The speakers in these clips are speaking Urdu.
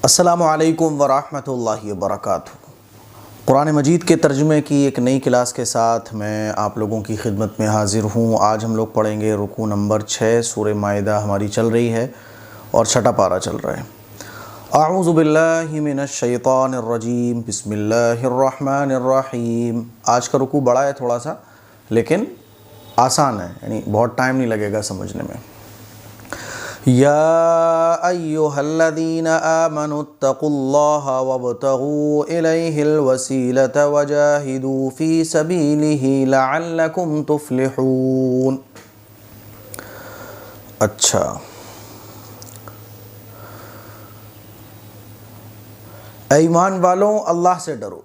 السلام علیکم ورحمۃ اللہ وبرکاتہ۔ قرآن مجید کے ترجمے کی ایک نئی کلاس کے ساتھ میں آپ لوگوں کی خدمت میں حاضر ہوں۔ آج ہم لوگ پڑھیں گے رکوع نمبر 6، سورہ مائدہ ہماری چل رہی ہے اور چھٹا پارہ چل رہا ہے۔ اعوذ باللہ من الشیطان الرجیم، بسم اللہ الرحمن الرحیم۔ آج کا رکوع بڑا ہے تھوڑا سا، لیکن آسان ہے، یعنی بہت ٹائم نہیں لگے گا سمجھنے میں۔ یا ایہا الذین آمنوا اتقوا اللہ وابتغوا الیہ الوسیلۃ وجاہدوا فی سبیلہ لعلکم تفلحون۔ اچھا، اے ایمان والوں اللہ سے ڈرو،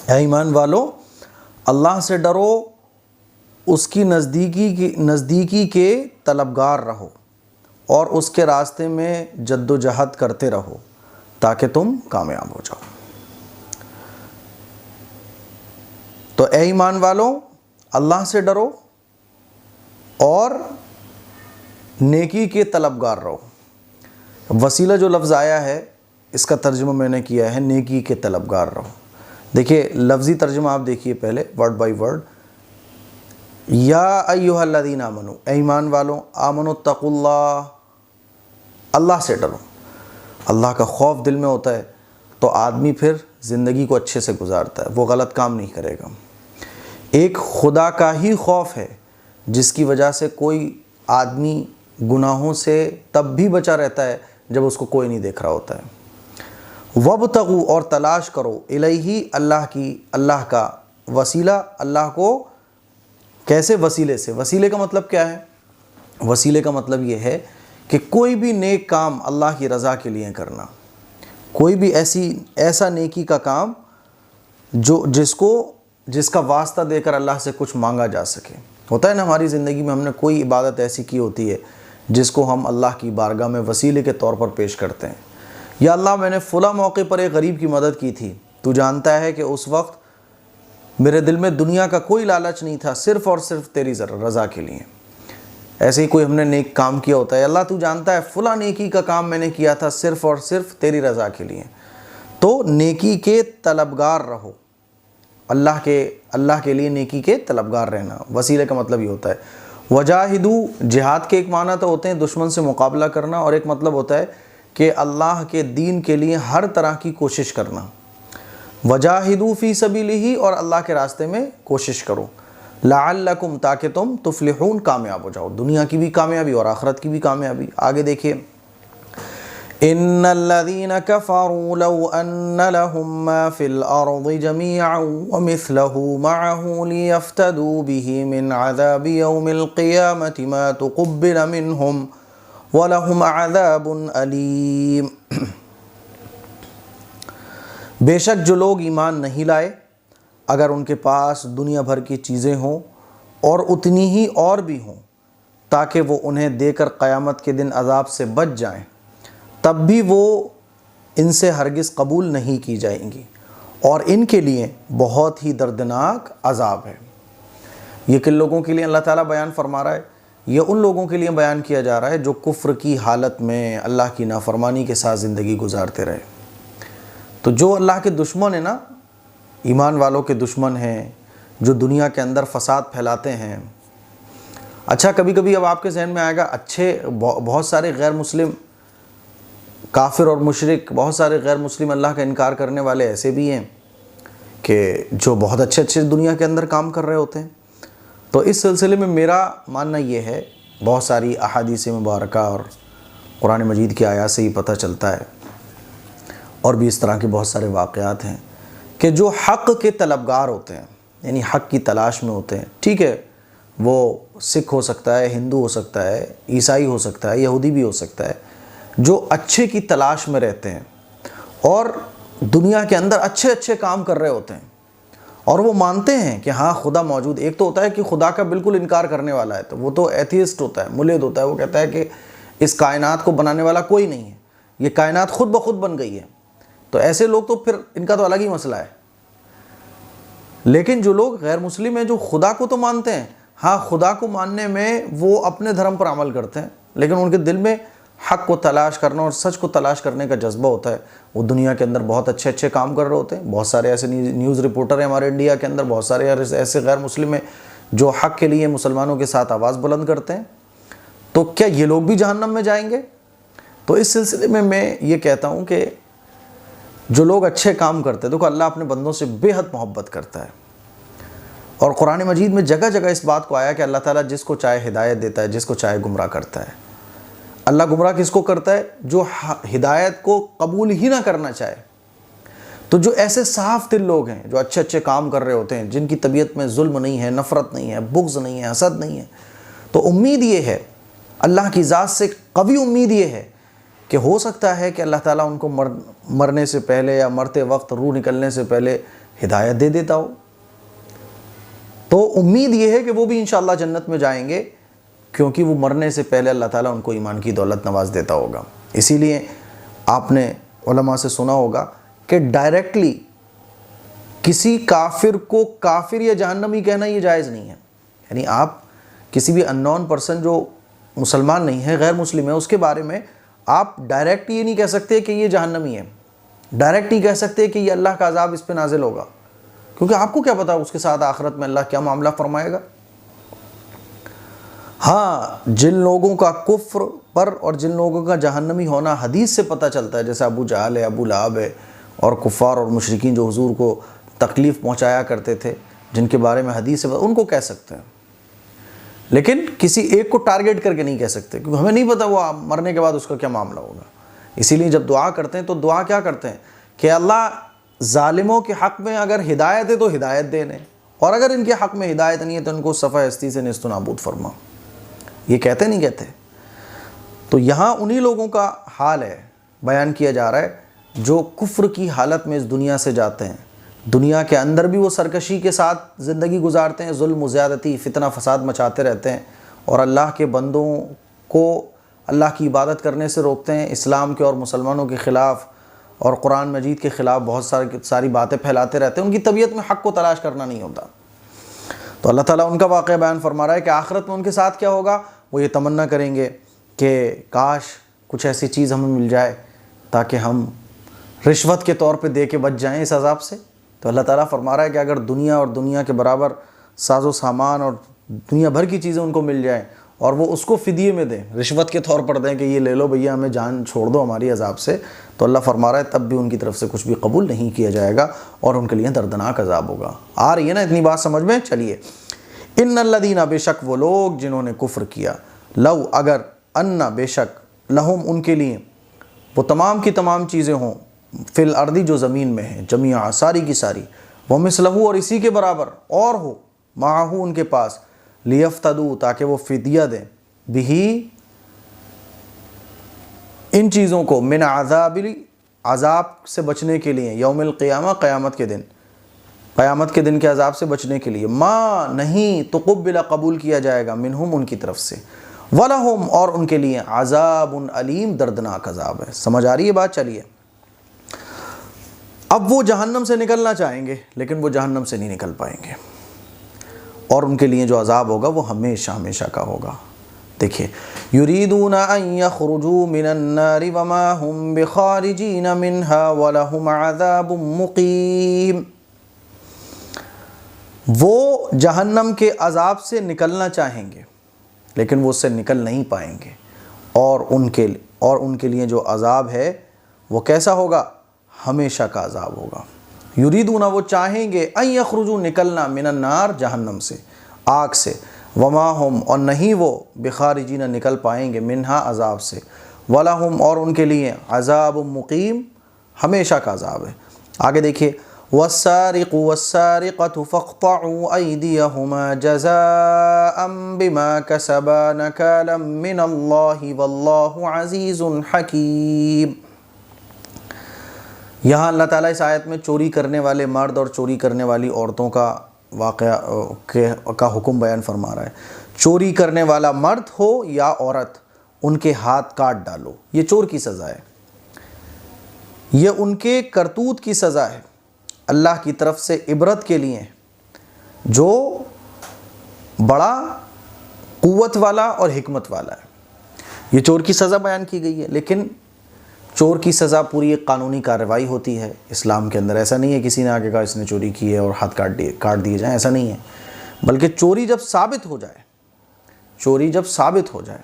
اے ایمان والوں اللہ سے ڈرو، اس کی نزدیکی کے طلبگار رہو اور اس کے راستے میں جد و جہد کرتے رہو تاکہ تم کامیاب ہو جاؤ۔ تو اے ایمان والوں اللہ سے ڈرو اور نیکی کے طلبگار رہو۔ وسیلہ جو لفظ آیا ہے اس کا ترجمہ میں نے کیا ہے نیکی کے طلبگار رہو۔ دیکھیے لفظی ترجمہ آپ دیکھیے پہلے ورڈ بائی ورڈ۔ یا ایہا الذین آمنوا، اے ایمان والوں، آمنوا اتقوا اللہ، اللہ سے ڈرو۔ اللہ کا خوف دل میں ہوتا ہے تو آدمی پھر زندگی کو اچھے سے گزارتا ہے، وہ غلط کام نہیں کرے گا۔ ایک خدا کا ہی خوف ہے جس کی وجہ سے کوئی آدمی گناہوں سے تب بھی بچا رہتا ہے جب اس کو کوئی نہیں دیکھ رہا ہوتا ہے۔ وابتغوا، اور تلاش کرو، الیہ، اللہ کا وسیلہ، اللہ کو کیسے؟ وسیلے سے۔ وسیلے کا مطلب کیا ہے؟ وسیلے کا مطلب یہ ہے کہ کوئی بھی نیک کام اللہ کی رضا کے لیے کرنا، کوئی بھی ایسا نیکی کا کام جس کا واسطہ دے کر اللہ سے کچھ مانگا جا سکے۔ ہوتا ہے نا ہماری زندگی میں ہم نے کوئی عبادت ایسی کی ہوتی ہے جس کو ہم اللہ کی بارگاہ میں وسیلے کے طور پر پیش کرتے ہیں۔ یا اللہ میں نے فلاں موقع پر ایک غریب کی مدد کی تھی، تو جانتا ہے کہ اس وقت میرے دل میں دنیا کا کوئی لالچ نہیں تھا، صرف اور صرف تیری رضا کے لیے۔ ایسے ہی کوئی ہم نے نیک کام کیا ہوتا ہے، اللہ تو جانتا ہے فلاں نیکی کا کام میں نے کیا تھا صرف اور صرف تیری رضا کے لیے۔ تو نیکی کے طلبگار رہو، اللہ کے لیے نیکی کے طلبگار رہنا۔ وسیلے کا مطلب یہ ہوتا ہے۔ وجاہدوا، جہاد کے ایک معنی تو ہوتے ہیں دشمن سے مقابلہ کرنا، اور ایک مطلب ہوتا ہے کہ اللہ کے دین کے لیے ہر طرح کی کوشش کرنا۔ وجاہدوا فی سبیلہ، اور اللہ کے راستے میں کوشش کرو، لعلکم، تاکہ تم تفلحون، کامیاب ہو جاؤ، دنیا کی بھی کامیابی اور آخرت کی بھی کامیابی۔ آگے دیکھیے، ان الذین کفروا لو ان لهم ما فی الارض جميعا ومثلہ معہ لیفتدوا بہ من عذاب یوم القیامۃ ما تقبل منہم ولہم عذاب علیم۔ بے شک جو لوگ ایمان نہیں لائے، اگر ان کے پاس دنیا بھر کی چیزیں ہوں اور اتنی ہی اور بھی ہوں تاکہ وہ انہیں دے کر قیامت کے دن عذاب سے بچ جائیں، تب بھی وہ ان سے ہرگز قبول نہیں کی جائیں گی، اور ان کے لیے بہت ہی دردناک عذاب ہے۔ یہ کن لوگوں کے لیے اللہ تعالیٰ بیان فرما رہا ہے؟ یہ ان لوگوں کے لیے بیان کیا جا رہا ہے جو کفر کی حالت میں اللہ کی نافرمانی کے ساتھ زندگی گزارتے رہے۔ تو جو اللہ کے دشمن ہیں نا، ایمان والوں کے دشمن ہیں، جو دنیا کے اندر فساد پھیلاتے ہیں۔ اچھا، کبھی کبھی اب آپ کے ذہن میں آئے گا، بہت سارے غیر مسلم کافر اور مشرک، بہت سارے غیر مسلم اللہ کا انکار کرنے والے ایسے بھی ہیں کہ جو بہت اچھے دنیا کے اندر کام کر رہے ہوتے ہیں۔ تو اس سلسلے میں میرا ماننا یہ ہے، بہت ساری احادیث مبارکہ اور قرآن مجید کی آیات سے ہی پتہ چلتا ہے، اور بھی اس طرح کے بہت سارے واقعات ہیں کہ جو حق کے طلبگار ہوتے ہیں، یعنی حق کی تلاش میں ہوتے ہیں، ٹھیک ہے، وہ سکھ ہو سکتا ہے، ہندو ہو سکتا ہے، عیسائی ہو سکتا ہے، یہودی بھی ہو سکتا ہے، جو اچھے کی تلاش میں رہتے ہیں اور دنیا کے اندر اچھے کام کر رہے ہوتے ہیں، اور وہ مانتے ہیں کہ ہاں خدا موجود۔ ایک تو ہوتا ہے کہ خدا کا بالکل انکار کرنے والا ہے، تو وہ تو ایتھیسٹ ہوتا ہے، ملحد ہوتا ہے، وہ کہتا ہے کہ اس کائنات کو بنانے والا کوئی نہیں ہے، یہ کائنات خود بخود بن گئی ہے۔ تو ایسے لوگ تو پھر ان کا تو الگ ہی مسئلہ ہے۔ لیکن جو لوگ غیر مسلم ہیں، جو خدا کو تو مانتے ہیں، ہاں خدا کو ماننے میں وہ اپنے دھرم پر عمل کرتے ہیں، لیکن ان کے دل میں حق کو تلاش کرنا اور سچ کو تلاش کرنے کا جذبہ ہوتا ہے، وہ دنیا کے اندر بہت اچھے کام کر رہے ہوتے ہیں۔ بہت سارے ایسے نیوز رپورٹر ہیں ہمارے انڈیا کے اندر، بہت سارے ایسے غیر مسلم ہیں جو حق کے لیے مسلمانوں کے ساتھ آواز بلند کرتے ہیں۔ تو کیا یہ لوگ بھی جہنم میں جائیں گے؟ تو اس سلسلے میں یہ کہتا ہوں کہ جو لوگ اچھے کام کرتے ہیں، دیکھو اللہ اپنے بندوں سے بے حد محبت کرتا ہے، اور قرآن مجید میں جگہ جگہ اس بات کو آیا کہ اللہ تعالیٰ جس کو چاہے ہدایت دیتا ہے، جس کو چاہے گمراہ کرتا ہے۔ اللہ گمراہ کس کو کرتا ہے؟ جو ہدایت کو قبول ہی نہ کرنا چاہے۔ تو جو ایسے صاف دل لوگ ہیں، جو اچھے کام کر رہے ہوتے ہیں، جن کی طبیعت میں ظلم نہیں ہے، نفرت نہیں ہے، بغض نہیں ہے، حسد نہیں ہے، تو امید یہ ہے، اللہ کی ذات سے قوی امید یہ ہے کہ ہو سکتا ہے کہ اللہ تعالیٰ ان کو مرنے سے پہلے یا مرتے وقت روح نکلنے سے پہلے ہدایت دے دیتا ہو۔ تو امید یہ ہے کہ وہ بھی انشاءاللہ جنت میں جائیں گے، کیونکہ وہ مرنے سے پہلے اللہ تعالیٰ ان کو ایمان کی دولت نواز دیتا ہوگا۔ اسی لیے آپ نے علماء سے سنا ہوگا کہ ڈائریکٹلی کسی کافر کو کافر یا جہنمی کہنا یہ جائز نہیں ہے۔ یعنی آپ کسی بھی اننون پرسن جو مسلمان نہیں ہے، غیر مسلم ہے، اس کے بارے میں آپ ڈائریکٹ یہ نہیں کہہ سکتے کہ یہ جہنمی ہے، ڈائریکٹ نہیں کہہ سکتے کہ یہ اللہ کا عذاب اس پہ نازل ہوگا، کیونکہ آپ کو کیا پتا اس کے ساتھ آخرت میں اللہ کیا معاملہ فرمائے گا۔ ہاں، جن لوگوں کا کفر پر اور جن لوگوں کا جہنمی ہونا حدیث سے پتہ چلتا ہے، جیسے ابو جہل ہے، ابو لہب ہے، اور کفار اور مشرکین جو حضور کو تکلیف پہنچایا کرتے تھے، جن کے بارے میں حدیث سے ان کو کہہ سکتے ہیں، لیکن کسی ایک کو ٹارگٹ کر کے نہیں کہہ سکتے، کیونکہ ہمیں نہیں پتا وہ مرنے کے بعد اس کا کیا معاملہ ہوگا۔ اسی لیے جب دعا کرتے ہیں تو دعا کیا کرتے ہیں کہ اللہ ظالموں کے حق میں اگر ہدایت ہے تو ہدایت دینے، اور اگر ان کے حق میں ہدایت نہیں ہے تو ان کو صفحہ ہستی سے نیست و نابود فرما۔ یہ کہتے نہیں کہتے؟ تو یہاں انہی لوگوں کا حال ہے بیان کیا جا رہا ہے جو کفر کی حالت میں اس دنیا سے جاتے ہیں، دنیا کے اندر بھی وہ سرکشی کے ساتھ زندگی گزارتے ہیں، ظلم و زیادتی، فتنہ فساد مچاتے رہتے ہیں، اور اللہ کے بندوں کو اللہ کی عبادت کرنے سے روکتے ہیں، اسلام کے اور مسلمانوں کے خلاف اور قرآن مجید کے خلاف بہت ساری باتیں پھیلاتے رہتے ہیں۔ ان کی طبیعت میں حق کو تلاش کرنا نہیں ہوتا۔ تو اللہ تعالیٰ ان کا واقعہ بیان فرما رہا ہے کہ آخرت میں ان کے ساتھ کیا ہوگا، وہ یہ تمنا کریں گے کہ کاش کچھ ایسی چیز ہمیں مل جائے تاکہ ہم رشوت کے طور پہ دے کے بچ جائیں اس عذاب سے۔ تو اللہ تعالیٰ فرما رہا ہے کہ اگر دنیا اور دنیا کے برابر ساز و سامان اور دنیا بھر کی چیزیں ان کو مل جائیں اور وہ اس کو فدیے میں دیں، رشوت کے طور پر دیں کہ یہ لے لو بھیا، ہمیں جان چھوڑ دو ہماری عذاب سے، تو اللہ فرما رہا ہے تب بھی ان کی طرف سے کچھ بھی قبول نہیں کیا جائے گا اور ان کے لیے دردناک عذاب ہوگا۔ آ رہی ہے نا اتنی بات سمجھ میں؟ چلیے، ان الذین، بے شک وہ لوگ جنہوں نے کفر کیا، لو اگر، ان بے شک، لہم ان کے لیے، وہ تمام کی تمام چیزیں ہوں، فی الارض جو زمین میں ہیں، جمیعا ساری کی ساری، وہ مثلہو اور اسی کے برابر اور ہو، معہو ان کے پاس، لیفتدو تاکہ وہ فدیہ دیں، بہی ان چیزوں کو، من عذاب سے بچنے کے لیے، یوم القیامہ قیامت کے دن کے عذاب سے بچنے کے لیے، ما نہیں تقبل قبول کیا جائے گا، منہم ان کی طرف سے، ولہم اور ان کے لیے، عذاب علیم دردناک عذاب ہے۔ سمجھ آ رہی ہے بات؟ چلیے، اب وہ جہنم سے نکلنا چاہیں گے لیکن وہ جہنم سے نہیں نکل پائیں گے، اور ان کے لیے جو عذاب ہوگا وہ ہمیشہ ہمیشہ کا ہوگا۔ دیکھیے، یریدون ان یخرجوا من النار وما هم بخارجین منها ولہم عذاب مقیم۔ وہ جہنم کے عذاب سے نکلنا چاہیں گے لیکن وہ اس سے نکل نہیں پائیں گے، اور ان کے لیے جو عذاب ہے وہ کیسا ہوگا؟ ہمیشہ کا عذاب ہوگا۔ یریدون وہ چاہیں گے، ان یخرجوا نکلنا، من النار جہنم سے، آگ سے، وما ہم اور نہیں وہ، بخارجین نکل پائیں گے، منہا عذاب سے، ولہم اور ان کے لیے، عذاب مقیم ہمیشہ کا عذاب ہے۔ آگے دیکھیے، والسارق والسارقة فاقطعوا أيديهما جزاء بما كسبا نكالا من الله والله عزيز حكيم۔ یہاں اللہ تعالیٰ اس آیت میں چوری کرنے والے مرد اور چوری کرنے والی عورتوں کا واقعہ کا حکم بیان فرما رہا ہے۔ چوری کرنے والا مرد ہو یا عورت، ان کے ہاتھ کاٹ ڈالو، یہ چور کی سزا ہے، یہ ان کے کرتوت کی سزا ہے، اللہ کی طرف سے عبرت کے لیے، جو بڑا قوت والا اور حکمت والا ہے۔ یہ چور کی سزا بیان کی گئی ہے، لیکن چور کی سزا پوری ایک قانونی کارروائی ہوتی ہے اسلام کے اندر۔ ایسا نہیں ہے کسی نے آگے کہا اس نے چوری کی ہے اور ہاتھ کاٹ دیے جائیں، ایسا نہیں ہے، بلکہ چوری جب ثابت ہو جائے، چوری جب ثابت ہو جائے،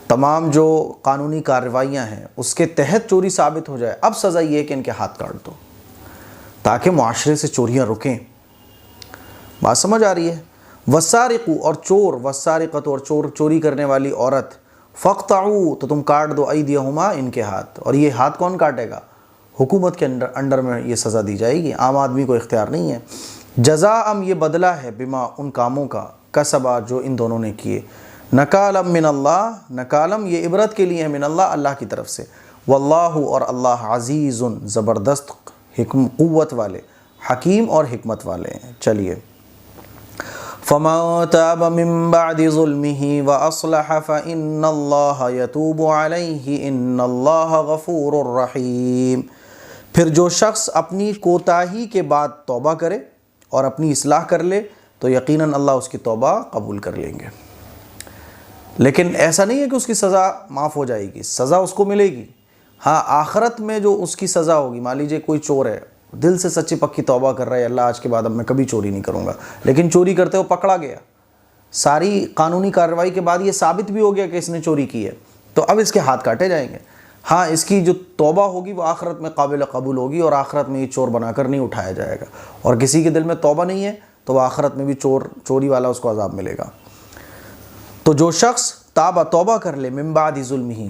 تمام جو قانونی کارروائیاں ہیں اس کے تحت چوری ثابت ہو جائے، اب سزا یہ ہے کہ ان کے ہاتھ کاٹ دو تاکہ معاشرے سے چوریاں رکیں۔ بات سمجھ آ رہی ہے؟ والسارق اور چور، والسارقۃ اور چوری کرنے والی عورت، فاقطعوا تو تم کاٹ دو ایدیہما ان کے ہاتھ۔ اور یہ ہاتھ کون کاٹے گا؟ حکومت کے انڈر میں یہ سزا دی جائے گی، عام آدمی کو اختیار نہیں ہے۔ جزاء یہ بدلہ ہے، بما ان کاموں کا، کسبا جو ان دونوں نے کیے، نکالم من اللہ، نکالم یہ عبرت کے لیے ہے، من اللہ اللہ کی طرف سے، واللہ اور اللہ عزیز زبردست قوت والے، حکیم اور حکمت والے ہیں۔ چلیے، فَمَن تَابَ مِن بَعْدِ ظُلْمِهِ وَأَصْلَحَ فَإِنَّ اللَّهَ يَتُوبُ عَلَيْهِ إِنَّ اللَّهَ غَفُورٌ رَحِيمٌ۔ پھر جو شخص اپنی کوتاہی کے بعد توبہ کرے اور اپنی اصلاح کر لے تو یقیناً اللہ اس کی توبہ قبول کر لیں گے۔ لیکن ایسا نہیں ہے کہ اس کی سزا معاف ہو جائے گی، سزا اس کو ملے گی۔ ہاں، آخرت میں جو اس کی سزا ہوگی، مان لیجئے کوئی چور ہے، دل سے سچی پکی توبہ کر رہا ہے، اللہ آج کے بعد اب میں کبھی چوری نہیں کروں گا، لیکن چوری کرتے ہوئے پکڑا گیا، ساری قانونی کارروائی کے بعد یہ ثابت بھی ہو گیا کہ اس نے چوری کی ہے، تو اب اس کے ہاتھ کاٹے جائیں گے۔ ہاں، اس کی جو توبہ ہوگی وہ آخرت میں قابل قبول ہوگی، اور آخرت میں یہ چور بنا کر نہیں اٹھایا جائے گا، اور کسی کے دل میں توبہ نہیں ہے تو وہ آخرت میں بھی چوری والا اس کو عذاب ملے گا۔ تو جو شخص توبہ کر لے من بعد ظلمہ،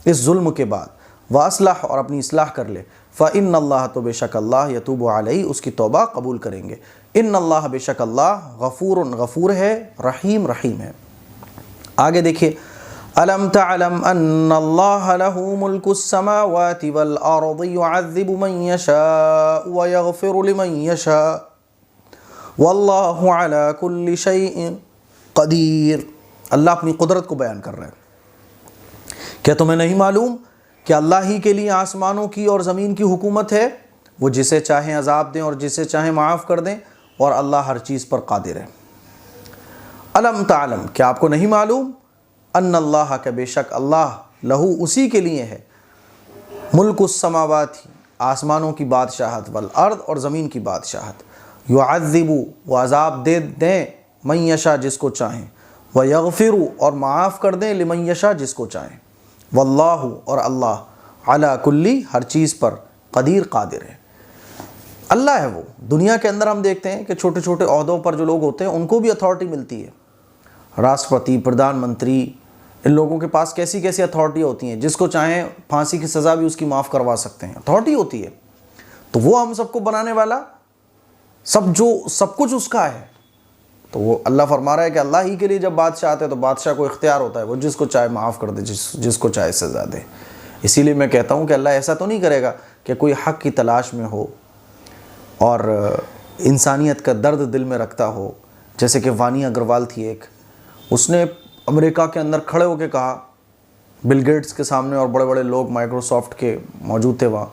اس ظلم کے بعد، واصلح اور اپنی اصلاح کر لے، فإن اللہ تو بے شک اللہ، یتوب علیہ اس کی توبہ قبول کریں گے، ان اللہ بے شک اللہ غفور ہے، رحیم ہے۔ آگے دیکھیے، الم تعلم ان اللہ لہ ملک السماوات والارض يعذب من یشاء ویغفر لمن یشاء واللہ علی کل شیء قدیر۔ اللہ اپنی قدرت کو بیان کر رہے ہیں۔ کیا تمہیں نہیں معلوم کہ اللہ ہی کے لیے آسمانوں کی اور زمین کی حکومت ہے، وہ جسے چاہیں عذاب دیں اور جسے چاہیں معاف کر دیں، اور اللہ ہر چیز پر قادر ہے۔ الم تعلم کیا آپ کو نہیں معلوم، ان اللہ کا بے شک اللہ، لہو اسی کے لیے ہے، ملک السماوات آسمانوں کی بادشاہت، والارض اور زمین کی بادشاہت، یعذب وہ عذاب دیں من یشاء جس کو چاہیں، ویغفر اور معاف کر دیں لمن یشاء جس کو چاہیں، واللہ اور اللہ علی کلی ہر چیز پر قدیر قادر ہے۔ اللہ ہے وہ۔ دنیا کے اندر ہم دیکھتے ہیں کہ چھوٹے چھوٹے عہدوں پر جو لوگ ہوتے ہیں ان کو بھی اتھارٹی ملتی ہے، راشٹرپتی، پردھان منتری، ان لوگوں کے پاس کیسی کیسی اتھارٹی ہوتی ہیں، جس کو چاہیں پھانسی کی سزا بھی اس کی معاف کروا سکتے ہیں، اتھارٹی ہوتی ہے۔ تو وہ ہم سب کو بنانے والا، سب کچھ اس کا ہے، تو وہ اللہ فرما رہا ہے کہ اللہ ہی کے لیے جب بادشاہ آتے ہیں تو بادشاہ کو اختیار ہوتا ہے، وہ جس کو چاہے معاف کر دے، جس کو چاہے سزا دے۔ اسی لیے میں کہتا ہوں کہ اللہ ایسا تو نہیں کرے گا کہ کوئی حق کی تلاش میں ہو اور انسانیت کا درد دل میں رکھتا ہو، جیسے کہ وانی اگروال تھی ایک، اس نے امریکہ کے اندر کھڑے ہو کے کہا، بل گیٹس کے سامنے اور بڑے بڑے لوگ مائکروسافٹ کے موجود تھے وہاں،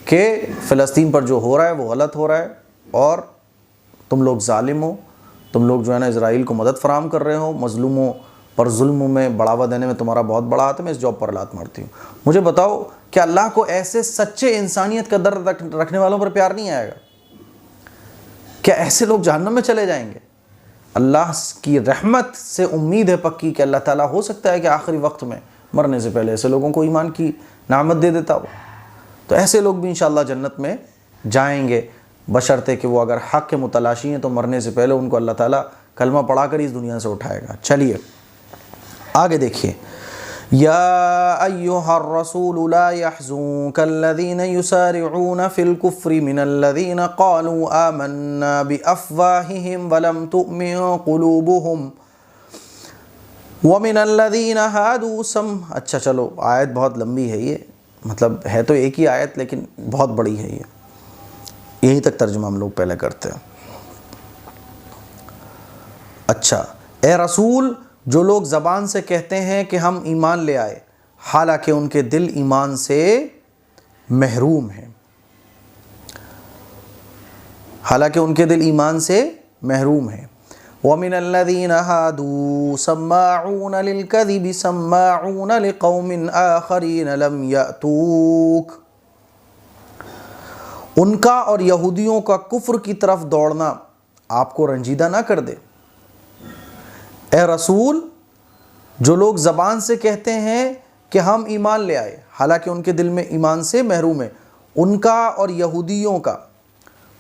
کہ فلسطین پر جو ہو رہا ہے وہ غلط ہو رہا ہے، اور تم لوگ ظالم ہو، تم لوگ جو ہے نا اسرائیل کو مدد فراہم کر رہے ہو، مظلوموں پر ظلم میں بڑھاوا دینے میں تمہارا بہت بڑا ہاتھ ہے، میں اس جاب پر لات مارتی ہوں۔ مجھے بتاؤ کہ اللہ کو ایسے سچے انسانیت کا درد رکھنے والوں پر پیار نہیں آئے گا؟ کیا ایسے لوگ جہنم میں چلے جائیں گے؟ اللہ کی رحمت سے امید ہے پکی کہ اللہ تعالیٰ ہو سکتا ہے کہ آخری وقت میں مرنے سے پہلے ایسے لوگوں کو ایمان کی نعمت دے دیتا ہو، تو ایسے لوگ بھی انشاءاللہ جنت میں جائیں گے، بشرطے کہ وہ اگر حق کے متلاشی ہیں تو مرنے سے پہلے ان کو اللہ تعالیٰ کلمہ پڑھا کر اس دنیا سے اٹھائے گا۔ چلیے آگے دیکھیے، یا ایھا الرسول لا يحزنک الذین یسارعون فی الکفر من الذین قالوا آمنا بافواہہم ولم تؤمن قلوبہم ومن الذین ہادوا اچھا چلو، آیت بہت لمبی ہے، یہ مطلب ہے تو ایک ہی آیت لیکن بہت بڑی ہے، یہیں تک ترجمہ ہم لوگ پہلے کرتے ہیں۔ اچھا، اے رسول، جو لوگ زبان سے کہتے ہیں کہ ہم ایمان لے آئے، حالانکہ ان کے دل ایمان سے محروم ہیں، حالانکہ ان کے دل ایمان سے محروم ہیں، وَمِنَ الَّذِينَ هَادُوا سَمَّاعُونَ لِلْكَذِبِ سَمَّاعُونَ لِقَوْمٍ آخَرِينَ لَمْ يَأْتُوكَ۔ ان کا اور یہودیوں کا کفر کی طرف دوڑنا آپ کو رنجیدہ نہ کر دے۔ اے رسول، جو لوگ زبان سے کہتے ہیں کہ ہم ایمان لے آئے حالانکہ ان کے دل میں ایمان سے محروم ہے، ان کا اور یہودیوں کا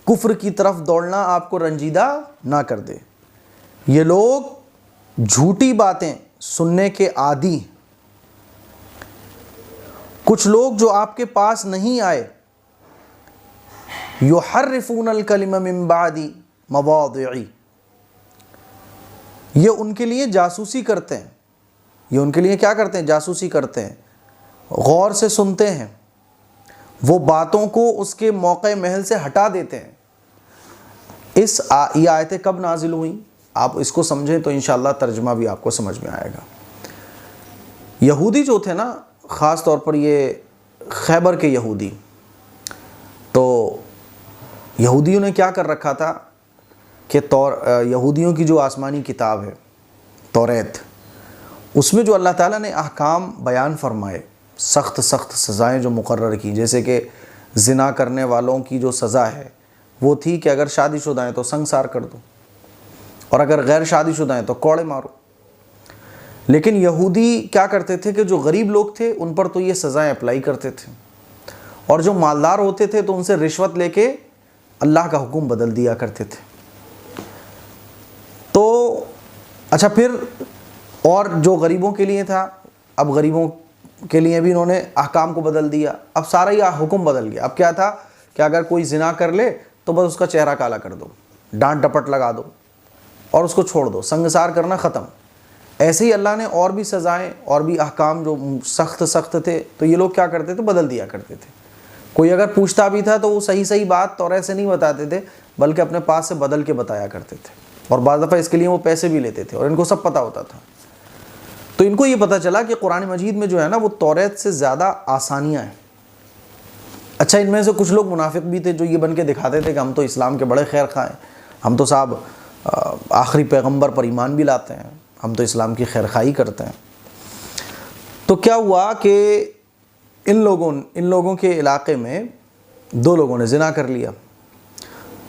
کفر کی طرف دوڑنا آپ کو رنجیدہ نہ کر دے۔ یہ لوگ جھوٹی باتیں سننے کے عادی ہیں۔ کچھ لوگ جو آپ کے پاس نہیں آئے، یحرفون الکلم من بعد مواضعہ، یہ ان کے لیے جاسوسی کرتے ہیں۔ یہ ان کے لیے کیا کرتے ہیں؟ جاسوسی کرتے ہیں، غور سے سنتے ہیں، وہ باتوں کو اس کے موقع محل سے ہٹا دیتے ہیں۔ یہ آیتیں کب نازل ہوئیں؟ آپ اس کو سمجھیں تو انشاءاللہ ترجمہ بھی آپ کو سمجھ میں آئے گا۔ یہودی جو تھے نا، خاص طور پر یہ خیبر کے یہودی، تو یہودیوں نے کیا کر رکھا تھا کہ یہودیوں کی جو آسمانی کتاب ہے توریت، اس میں جو اللہ تعالیٰ نے احکام بیان فرمائے، سخت سخت سزائیں جو مقرر کی، جیسے کہ زنا کرنے والوں کی جو سزا ہے وہ تھی کہ اگر شادی شدہ ہیں تو سنگسار کر دو، اور اگر غیر شادی شدہ ہیں تو کوڑے مارو۔ لیکن یہودی کیا کرتے تھے کہ جو غریب لوگ تھے ان پر تو یہ سزائیں اپلائی کرتے تھے، اور جو مالدار ہوتے تھے تو ان سے رشوت لے کے اللہ کا حکم بدل دیا کرتے تھے۔ تو اچھا، پھر اور جو غریبوں کے لیے تھا، اب غریبوں کے لیے بھی انہوں نے احکام کو بدل دیا۔ اب سارا یہ حکم بدل گیا۔ اب کیا تھا کہ اگر کوئی زنا کر لے تو بس اس کا چہرہ کالا کر دو، ڈانٹ ڈپٹ لگا دو اور اس کو چھوڑ دو، سنگسار کرنا ختم۔ ایسے ہی اللہ نے اور بھی سزائیں اور بھی احکام جو سخت سخت تھے تو یہ لوگ کیا کرتے تھے؟ بدل دیا کرتے تھے۔ کوئی اگر پوچھتا بھی تھا تو وہ صحیح بات توریت سے نہیں بتاتے تھے، بلکہ اپنے پاس سے بدل کے بتایا کرتے تھے، اور بعض دفعہ اس کے لیے وہ پیسے بھی لیتے تھے، اور ان کو سب پتہ ہوتا تھا۔ تو ان کو یہ پتہ چلا کہ قرآن مجید میں جو ہے نا وہ توریت سے زیادہ آسانیاں ہیں۔ اچھا، ان میں سے کچھ لوگ منافق بھی تھے جو یہ بن کے دکھاتے تھے کہ ہم تو اسلام کے بڑے خیر خواہ ہیں، ہم تو صاحب آخری پیغمبر پر ایمان بھی لاتے ہیں، ہم تو اسلام کی خیر خواہی کرتے ہیں۔ تو کیا ہوا کہ ان لوگوں کے علاقے میں دو لوگوں نے زنا کر لیا،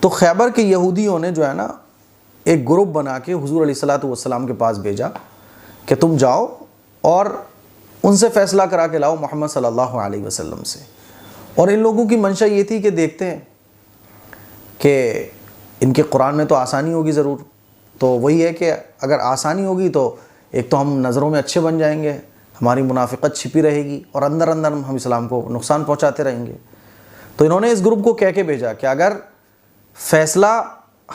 تو خیبر کے یہودیوں نے جو ہے نا ایک گروپ بنا کے حضور علیہ الصلوۃ والسلام کے پاس بھیجا کہ تم جاؤ اور ان سے فیصلہ کرا کے لاؤ محمد صلی اللہ علیہ وسلم سے۔ اور ان لوگوں کی منشا یہ تھی کہ دیکھتے ہیں کہ ان کے قرآن میں تو آسانی ہوگی ضرور، تو وہی ہے کہ اگر آسانی ہوگی تو ایک تو ہم نظروں میں اچھے بن جائیں گے، ہماری منافقت چھپی رہے گی، اور اندر اندر ہم اسلام کو نقصان پہنچاتے رہیں گے۔ تو انہوں نے اس گروپ کو کہہ کے بھیجا کہ اگر فیصلہ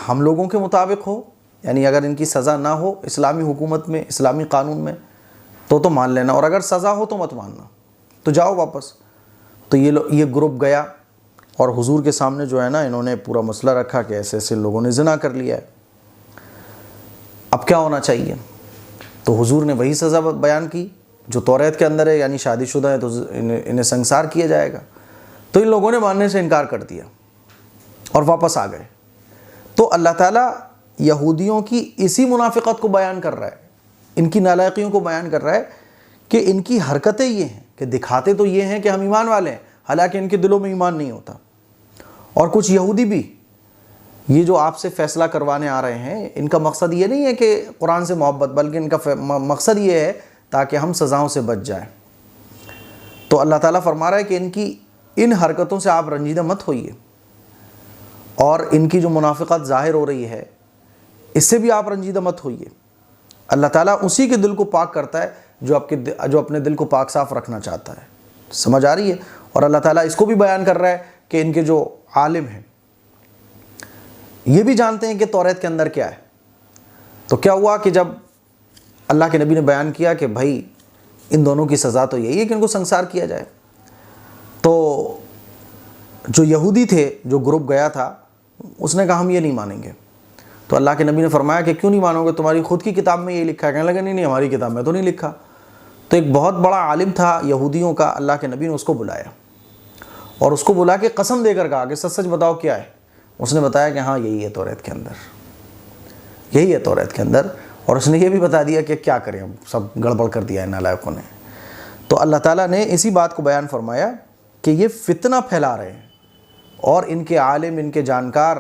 ہم لوگوں کے مطابق ہو، یعنی اگر ان کی سزا نہ ہو اسلامی حکومت میں، اسلامی قانون میں، تو مان لینا، اور اگر سزا ہو تو مت ماننا، تو جاؤ واپس۔ تو یہ گروپ گیا اور حضور کے سامنے جو ہے نا انہوں نے پورا مسئلہ رکھا کہ ایسے ایسے لوگوں نے زنا کر لیا ہے، اب کیا ہونا چاہیے؟ تو حضور نے وہی سزا بیان کی جو توریت کے اندر ہے، یعنی شادی شدہ ہے تو انہیں سنگسار کیا جائے گا۔ تو ان لوگوں نے ماننے سے انکار کر دیا اور واپس آ گئے۔ تو اللہ تعالیٰ یہودیوں کی اسی منافقت کو بیان کر رہا ہے، ان کی نالائقیوں کو بیان کر رہا ہے کہ ان کی حرکتیں یہ ہیں کہ دکھاتے تو یہ ہیں کہ ہم ایمان والے ہیں، حالانکہ ان کے دلوں میں ایمان نہیں ہوتا۔ اور کچھ یہودی بھی یہ جو آپ سے فیصلہ کروانے آ رہے ہیں، ان کا مقصد یہ نہیں ہے کہ قرآن سے محبت، بلکہ ان کا مقصد یہ ہے تاکہ ہم سزاؤں سے بچ جائیں۔ تو اللہ تعالیٰ فرما رہا ہے کہ ان کی ان حرکتوں سے آپ رنجیدہ مت ہوئیے، اور ان کی جو منافقت ظاہر ہو رہی ہے اس سے بھی آپ رنجیدہ مت ہوئیے۔ اللہ تعالیٰ اسی کے دل کو پاک کرتا ہے جو اپنے دل کو پاک صاف رکھنا چاہتا ہے۔ سمجھ آ رہی ہے؟ اور اللہ تعالیٰ اس کو بھی بیان کر رہا ہے کہ ان کے جو عالم ہیں یہ بھی جانتے ہیں کہ توریت کے اندر کیا ہے۔ تو کیا ہوا کہ جب اللہ کے نبی نے بیان کیا کہ بھائی ان دونوں کی سزا تو یہی ہے کہ ان کو سنگسار کیا جائے، تو جو یہودی تھے، جو گروپ گیا تھا، اس نے کہا ہم یہ نہیں مانیں گے۔ تو اللہ کے نبی نے فرمایا کہ کیوں نہیں مانو گے؟ تمہاری خود کی کتاب میں یہ لکھا ہے۔ کہنے لگے نہیں ہماری کتاب میں تو نہیں لکھا۔ تو ایک بہت بڑا عالم تھا یہودیوں کا، اللہ کے نبی نے اس کو بلایا اور اس کو بلا کے قسم دے کر کہا کہ سچ سچ بتاؤ کیا ہے۔ اس نے بتایا کہ ہاں یہی ہے توریت کے اندر۔ یہی ہے توریت کے اندر، اور اس نے یہ بھی بتا دیا کہ کیا کریں، سب گڑبڑ کر دیا ہے نالائقوں نے۔ تو اللہ تعالیٰ نے اسی بات کو بیان فرمایا کہ یہ فتنہ پھیلا رہے ہیں، اور ان کے عالم، ان کے جانکار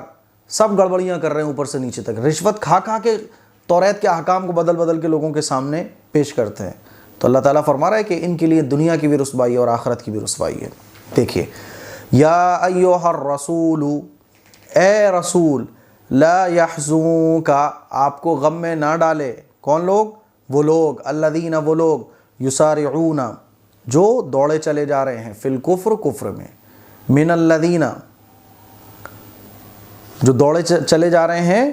سب گڑبڑیاں کر رہے ہیں اوپر سے نیچے تک، رشوت کھا کھا کے توریت کے احکام کو بدل بدل کے لوگوں کے سامنے پیش کرتے ہیں۔ تو اللہ تعالیٰ فرما رہا ہے کہ ان کے لیے دنیا کی بھی رسوائی ہے اور آخرت کی بھی رسوائی ہے۔ دیکھیے، یا ایھا الرسول، اے رسول، لا یحزنک، آپ کو غم میں نہ ڈالے۔ کون لوگ؟ وہ لوگ، الذین، وہ لوگ، یسارعون، جو دوڑے چلے جا رہے ہیں، فی الکفر، کفر میں، من الذین، جو دوڑے چلے جا رہے ہیں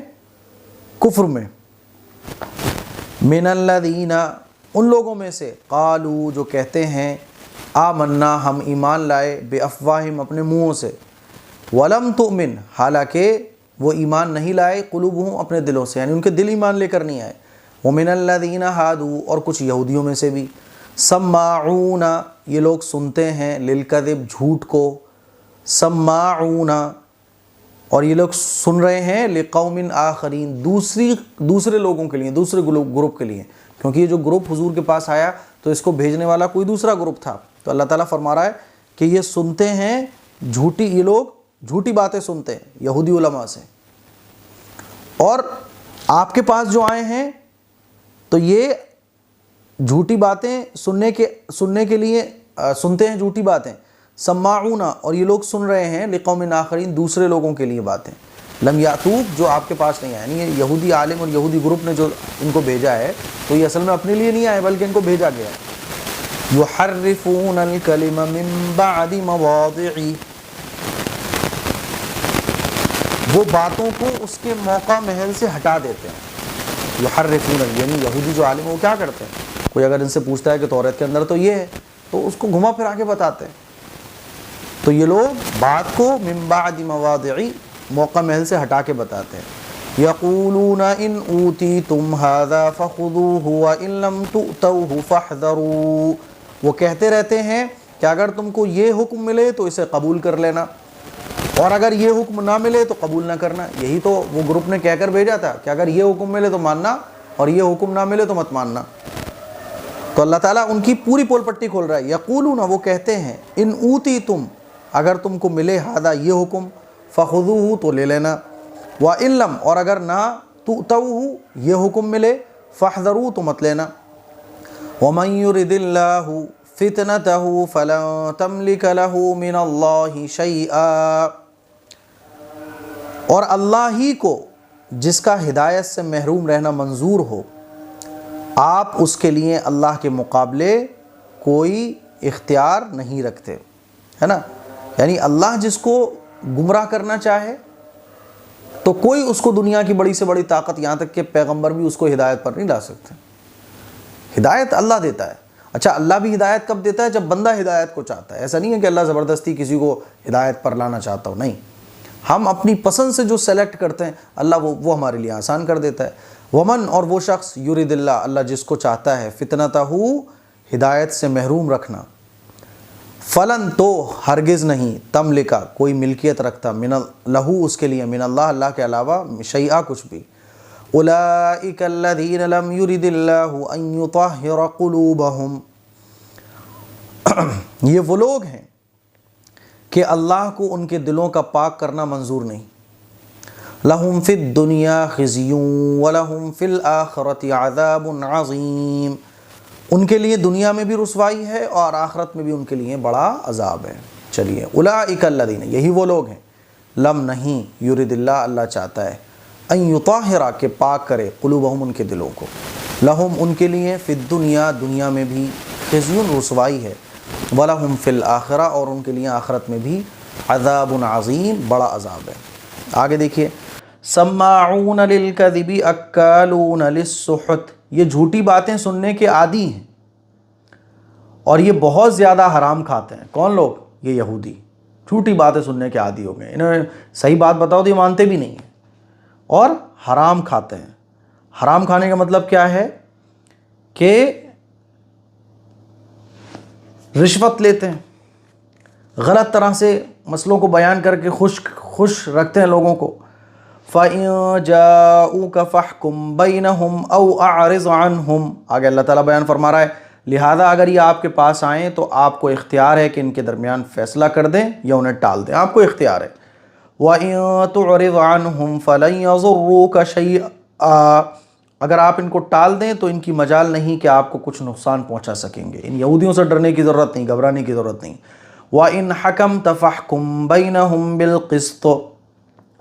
کفر میں، من الذین، ان لوگوں میں سے، قالوا، جو کہتے ہیں، آمنا، ہم ایمان لائے، بافواہہم، اپنے منہوں سے، ولم تؤمن، حالانکہ وہ ایمان نہیں لائے، قلوبہم، اپنے دلوں سے، یعنی ان کے دل ایمان لے کر نہیں آئے، ومن الذین ہادوا، اور کچھ یہودیوں میں سے بھی، سماعون، یہ لوگ سنتے ہیں، للکذب، جھوٹ کو، سماعون، اور یہ لوگ سن رہے ہیں، لقوم آخرین، دوسرے لوگوں کے لیے، دوسرے گروپ کے لیے، کیونکہ یہ جو گروپ حضور کے پاس آیا تو اس کو بھیجنے والا کوئی دوسرا گروپ تھا۔ تو اللہ تعالیٰ فرما رہا ہے کہ یہ سنتے ہیں یہ لوگ جھوٹی باتیں سنتے ہیں یہودی علماء سے، اور آپ کے پاس جو آئے ہیں تو یہ جھوٹی باتیں سننے کے لیے سنتے ہیں جھوٹی باتیں، سماعون، اور یہ لوگ سن رہے ہیں، لقوم آخرین، دوسرے لوگوں کے لیے باتیں، لم یاتوک، جو آپ کے پاس نہیں آئے، یعنی یہ یہودی عالم اور یہودی گروپ نے جو ان کو بھیجا ہے تو یہ اصل میں اپنے لیے نہیں آئے بلکہ ان کو بھیجا گیا ہے۔ یحرفون الکلم من بعد مواضعہ، وہ باتوں کو اس کے موقع محل سے ہٹا دیتے ہیں۔ یحرفون، یعنی یہودی جو عالم وہ کیا کرتے ہیں، کوئی اگر ان سے پوچھتا ہے کہ توریت کے اندر تو یہ ہے تو اس کو گھما پھرا کے بتاتے ہیں، تو یہ لوگ بات کو من بعد مواضعہ، موقع محل سے ہٹا کے بتاتے ہیں۔ یقولون ان اوتیتم ھذا فخذوہ وان لم تؤتوہ فاحذروا، وہ کہتے رہتے ہیں کہ اگر تم کو یہ حکم ملے تو اسے قبول کر لینا، اور اگر یہ حکم نہ ملے تو قبول نہ کرنا۔ یہی تو وہ گروپ نے کہہ کر بھیجا تھا کہ اگر یہ حکم ملے تو ماننا اور یہ حکم نہ ملے تو مت ماننا۔ تو اللہ تعالیٰ ان کی پوری پول پٹی کھول رہا ہے۔ یقولون، وہ کہتے ہیں، ان اوتیتم، اگر تم کو ملے، ھذا، یہ حکم، فخذوہ، تو لے لینا، وان لم، اور اگر نہ تؤتوہ، یہ حکم ملے، فاحذروا، تو مت لینا۔ ومن یرد اللہ فتنتہ فلن تملک لہ من اللہ شیئا، اور اللہ ہی کو جس کا ہدایت سے محروم رہنا منظور ہو، آپ اس کے لیے اللہ کے مقابلے کوئی اختیار نہیں رکھتے، ہے نا؟ یعنی اللہ جس کو گمراہ کرنا چاہے تو کوئی اس کو دنیا کی بڑی سے بڑی طاقت، یہاں تک کہ پیغمبر بھی اس کو ہدایت پر نہیں لا سکتے۔ ہدایت اللہ دیتا ہے۔ اچھا، اللہ بھی ہدایت کب دیتا ہے؟ جب بندہ ہدایت کو چاہتا ہے۔ ایسا نہیں ہے کہ اللہ زبردستی کسی کو ہدایت پر لانا چاہتا ہو، نہیں، ہم اپنی پسند سے جو سلیکٹ کرتے ہیں اللہ وہ ہمارے لیے آسان کر دیتا ہے۔ ومن، اور وہ شخص، یرید اللہ، اللہ جس کو چاہتا ہے، فتنتہ، ہدایت سے محروم رکھنا، فلن، تو ہرگز نہیں، تملکا، کوئی ملکیت رکھتا، من لہو، اس کے لیے، من اللہ، اللہ کے علاوہ، شیئا، کچھ بھی۔ اولئک الذین لم یرد اللہ ان یطہر قلوبہم، یہ وہ لوگ ہیں کہ اللہ کو ان کے دلوں کا پاک کرنا منظور نہیں۔ لہم فی الدنیا خزی ولہم فی الآخرۃ عذاب عظیم، ان کے لیے دنیا میں بھی رسوائی ہے اور آخرت میں بھی ان کے لیے بڑا عذاب ہے۔ چلیے، اولئک الذین، یہی وہ لوگ ہیں، لم، نہیں، یرید اللہ، اللہ چاہتا ہے، ان یطہر، کہ پاک کرے، قلوبہم، ان کے دلوں کو، لہم، ان کے لیے، فی الدنیا، دنیا میں بھی، خزی، رسوائی ہے، ولہم فی الآخرہ، اور ان کے لیے آخرت میں بھی، عذاب عظیم، بڑا عذاب ہے۔ آگے دیکھیے، سماعون للکذب اکالون للسحت، یہ جھوٹی باتیں سننے کے عادی ہیں اور یہ بہت زیادہ حرام کھاتے ہیں۔ کون لوگ؟ یہ یہودی، جھوٹی باتیں سننے کے عادی ہو گئے، انہیں صحیح بات بتاؤ تو یہ مانتے بھی نہیں ہیں، اور حرام کھاتے ہیں۔ حرام کھانے کا مطلب کیا ہے کہ رشوت لیتے ہیں، غلط طرح سے مسئلوں کو بیان کر کے خوش رکھتے ہیں لوگوں کو، فَإِن جَاءُوكَ فَاحْكُم بَيْنَهُمْ أَوْ أَعْرِضْ عَنْهُمْ۔ آگے اللہ تعالیٰ بیان فرما رہا ہے لہذا اگر یہ آپ کے پاس آئیں تو آپ کو اختیار ہے کہ ان کے درمیان فیصلہ کر دیں یا انہیں ٹال دیں، آپ کو اختیار ہے۔ وَإِن تُعْرِضْ عَنْهُمْ فَلَن يَضُرُّوكَ شَيْئًا، اگر آپ ان کو ٹال دیں تو ان کی مجال نہیں کہ آپ کو کچھ نقصان پہنچا سکیں گے۔ ان یہودیوں سے ڈرنے کی ضرورت نہیں، گھبرانے کی ضرورت نہیں۔ وَإِن حَكَمْتَ فَاحْكُم بَيْنَهُم بِالْقِسْطِ،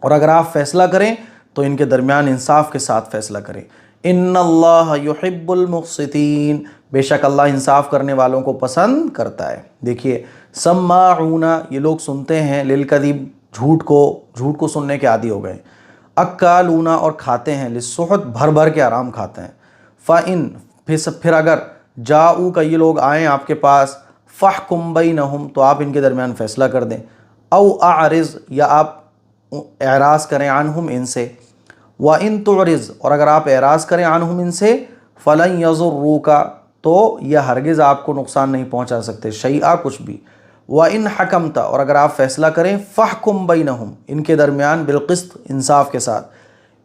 اور اگر آپ فیصلہ کریں تو ان کے درمیان انصاف کے ساتھ فیصلہ کریں۔ ان اللہ یحب المقسطین، بے شک اللہ انصاف کرنے والوں کو پسند کرتا ہے۔ دیکھیے سماعون، یہ لوگ سنتے ہیں، للکذب، جھوٹ کو سننے کے عادی ہو گئے۔ اکالون، اور کھاتے ہیں، للسحت، بھر بھر کے آرام کھاتے ہیں۔ فَإِن، پھر اگر جاؤ کا یہ لوگ آئیں آپ کے پاس، فَاحْكُم بَيْنَهُمْ، تو آپ ان کے درمیان فیصلہ کر دیں، او اعرض، یا آپ اعراض کریں، عنہم، ان سے۔ وَإِن تُعْرِضْ، اور اگر آپ اعراض کریں عنہم، ان سے، فَلَن يَضُرُّوكَ، تو یہ ہرگز آپ کو نقصان نہیں پہنچا سکتے، شیئا، کچھ بھی۔ وَإِن حَكَمْتَ، اور اگر آپ فیصلہ کریں، فَاحْكُم بَيْنَهُمْ، ان کے درمیان، بالقسط، انصاف کے ساتھ۔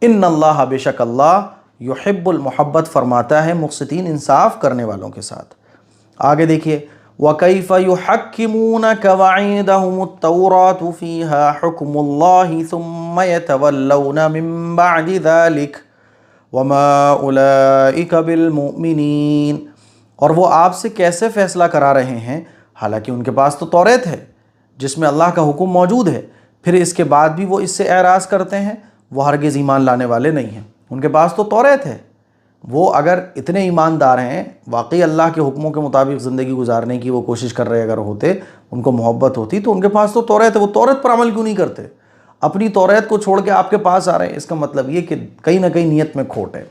ان اللہ، بے شک اللہ، یحب المحبت فرماتا ہے مقسطین، انصاف کرنے والوں کے ساتھ۔ آگے دیکھیے وَكَيْفَ يُحَكِّمُونَكَ وَعِندَهُمُ التَّوْرَاةُ فِيهَا حُكْمُ اللَّهِ ثُمَّ يَتَوَلَّوْنَ مِن بَعْدِ ذَلِكَ وَمَا أُولَئِكَ بِالْمُؤْمِنِينَ، اور وہ آپ سے کیسے فیصلہ کرا رہے ہیں حالانکہ ان کے پاس تو توریت ہے جس میں اللہ کا حکم موجود ہے، پھر اس کے بعد بھی وہ اس سے اعراض کرتے ہیں، وہ ہرگز ایمان لانے والے نہیں ہیں۔ ان کے پاس تو توریت ہے، وہ اگر اتنے ایماندار ہیں، واقعی اللہ کے حکموں کے مطابق زندگی گزارنے کی وہ کوشش کر رہے اگر ہوتے، ان کو محبت ہوتی، تو ان کے پاس تو توریت ہے، وہ توریت پر عمل کیوں نہیں کرتے؟ اپنی توریت کو چھوڑ کے آپ کے پاس آ رہے ہیں، اس کا مطلب یہ کہ کہیں نہ کہیں نیت میں کھوٹ ہے۔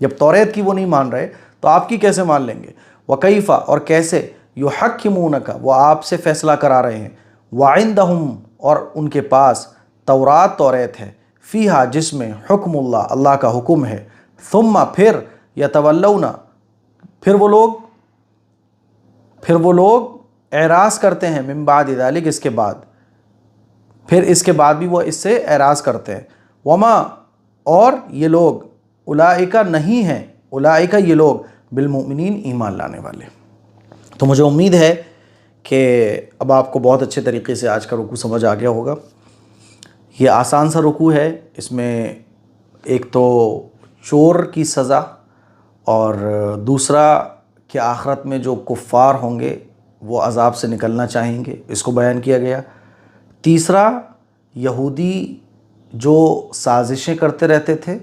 جب توریت کی وہ نہیں مان رہے تو آپ کی کیسے مان لیں گے؟ وَكَيْفَ، اور کیسے، يُحَكِّمُونَكَ، وہ آپ سے فیصلہ کرا رہے ہیں، وَعِندَهُمْ، اور ان کے پاس تورات، توریت ہے، فیہا، جس میں، حکم اللہ، اللہ کا حکم ہے، ثم، پھر، یتولون، پھر وہ لوگ اعراض کرتے ہیں، من بعد ذلک، اس کے بعد، پھر اس کے بعد بھی وہ اس سے اعراض کرتے ہیں۔ وما، اور یہ لوگ، اولئک، نہیں ہیں، اولئک، یہ لوگ، بالمؤمنین، ایمان لانے والے۔ تو مجھے امید ہے کہ اب آپ کو بہت اچھے طریقے سے آج کا رکوع سمجھ آ گیا ہوگا۔ یہ آسان سا رکوع ہے، اس میں ایک تو چور کی سزا، اور دوسرا کہ آخرت میں جو کفار ہوں گے وہ عذاب سے نکلنا چاہیں گے، اس کو بیان کیا گیا۔ تیسرا، یہودی جو سازشیں کرتے رہتے تھے،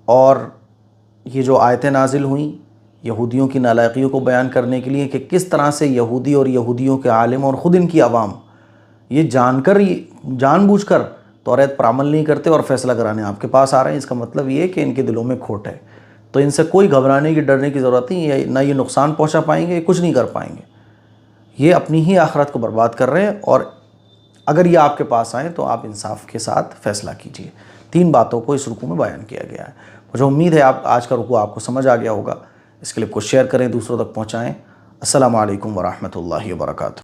اور یہ جو آیتیں نازل ہوئیں یہودیوں کی نالائقیوں کو بیان کرنے کے لیے کہ کس طرح سے یہودی اور یہودیوں کے عالم اور خود ان کی عوام یہ جان بوجھ کر توریت پر عمل نہیں کرتے اور فیصلہ کرانے آپ کے پاس آ رہے ہیں۔ اس کا مطلب یہ ہے کہ ان کے دلوں میں کھوٹ ہے، تو ان سے کوئی گھبرانے کی، ڈرنے کی ضرورت نہیں، نہ یہ نقصان پہنچا پائیں گے، کچھ نہیں کر پائیں گے، یہ اپنی ہی آخرت کو برباد کر رہے ہیں۔ اور اگر یہ آپ کے پاس آئیں تو آپ انصاف کے ساتھ فیصلہ کیجئے۔ 3 باتوں کو اس رکوع میں بیان کیا گیا ہے۔ مجھے امید ہے آج کا رکوع آپ کو سمجھ آ گیا ہوگا۔ اس کلپ کو شیئر کریں، دوسروں تک پہنچائیں۔ السلام علیکم ورحمۃ اللہ وبرکاتہ۔